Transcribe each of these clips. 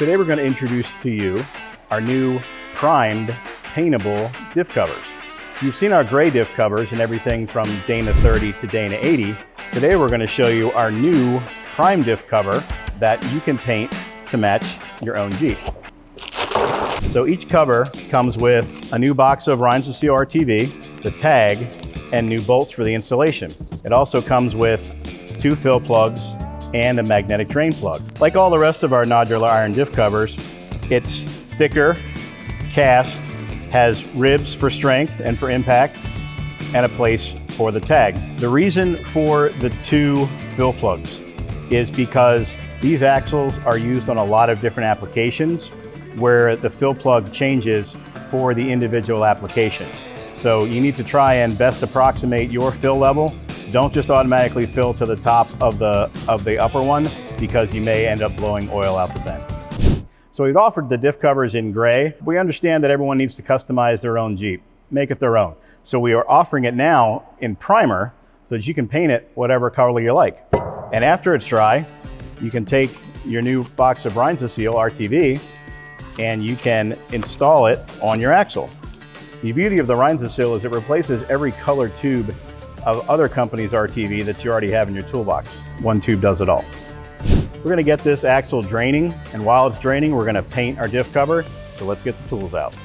Today we're going to introduce to you our new Primed Paintable Diff covers. You've seen our gray diff covers and everything from Dana 30 to Dana 80. Today we're going to show you our new Prime Diff cover that you can paint to match your own Jeep. So each cover comes with a new box of Rhines-to-Seal RTV, the tag, and new bolts for the installation. It also comes with 2 fill plugs and a magnetic drain plug. Like all the rest of our nodular iron diff covers, it's thicker, cast, has ribs for strength and for impact, and a place for the tag. The reason for the 2 fill plugs is because these axles are used on a lot of different applications where the fill plug changes for the individual application. So you need to try and best approximate your fill level. Don't just automatically fill to the top of the upper one, because you may end up blowing oil out the vent. So we've offered the diff covers in gray. We understand that everyone needs to customize their own Jeep, make it their own. So we are offering it now in primer so that you can paint it whatever color you like. And after it's dry, you can take your new box of Rhines-to-Seal RTV and you can install it on your axle. The beauty of the Rhines-to-Seal is it replaces every color tube of other companies' RTV that you already have in your toolbox. One tube does it all. We're gonna get this axle draining, and while it's draining, we're gonna paint our diff cover. So let's get the tools out.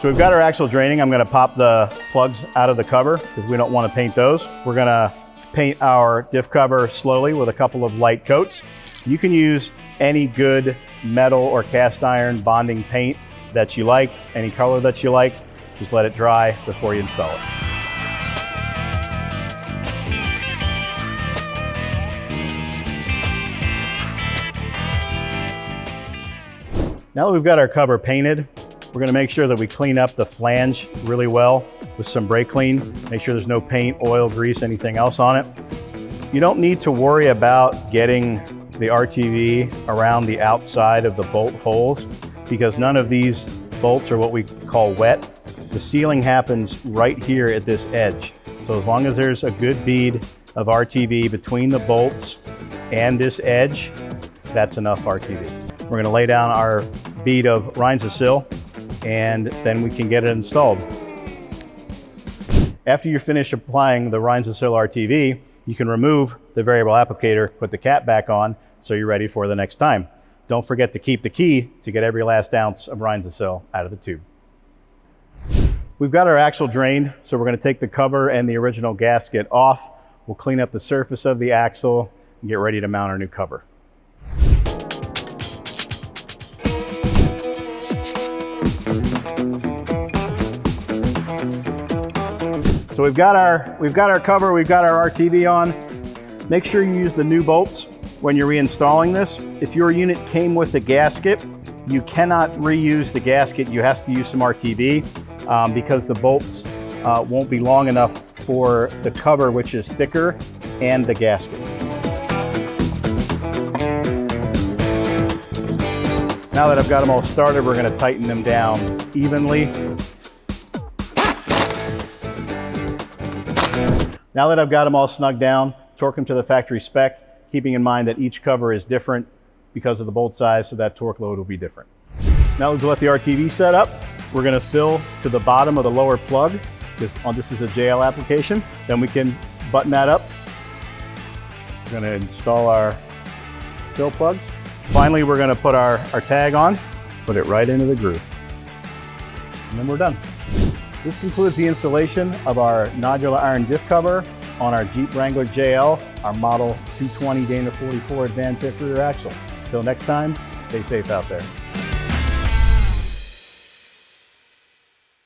So we've got our axle draining. I'm gonna pop the plugs out of the cover because we don't wanna paint those. We're gonna paint our diff cover slowly with a couple of light coats. You can use any good metal or cast iron bonding paint that you like, any color that you like. Just let it dry before you install it. Now that we've got our cover painted, we're gonna make sure that we clean up the flange really well with some brake clean. Make sure there's no paint, oil, grease, anything else on it. You don't need to worry about getting the RTV around the outside of the bolt holes because none of these bolts are what we call wet. The sealing happens right here at this edge. So as long as there's a good bead of RTV between the bolts and this edge, that's enough RTV. We're gonna lay down our bead of Rhines-to-Seal and then we can get it installed. After you finish applying the Rhines-to-Seal RTV, you can remove the variable applicator, put the cap back on, so you're ready for the next time. Don't forget to keep the key to get every last ounce of Rhines-to-Seal out of the tube. We've got our axle drained, so we're gonna take the cover and the original gasket off. We'll clean up the surface of the axle and get ready to mount our new cover. So we've got our cover, we've got our RTV on. Make sure you use the new bolts when you're reinstalling this. If your unit came with a gasket, you cannot reuse the gasket. You have to use some RTV because the bolts won't be long enough for the cover, which is thicker, and the gasket. Now that I've got them all started, we're gonna tighten them down evenly. Now that I've got them all snugged down, torque them to the factory spec, keeping in mind that each cover is different because of the bolt size, so that torque load will be different. Now let's let the RTV set up. We're gonna fill to the bottom of the lower plug. This is a JL application. Then we can button that up. We're gonna install our fill plugs. Finally, we're gonna put our tag on, put it right into the groove. And then we're done. This concludes the installation of our nodular iron diff cover on our Jeep Wrangler JL, our model 220 Dana 44 Advan Tipped rear axle. Until next time, stay safe out there.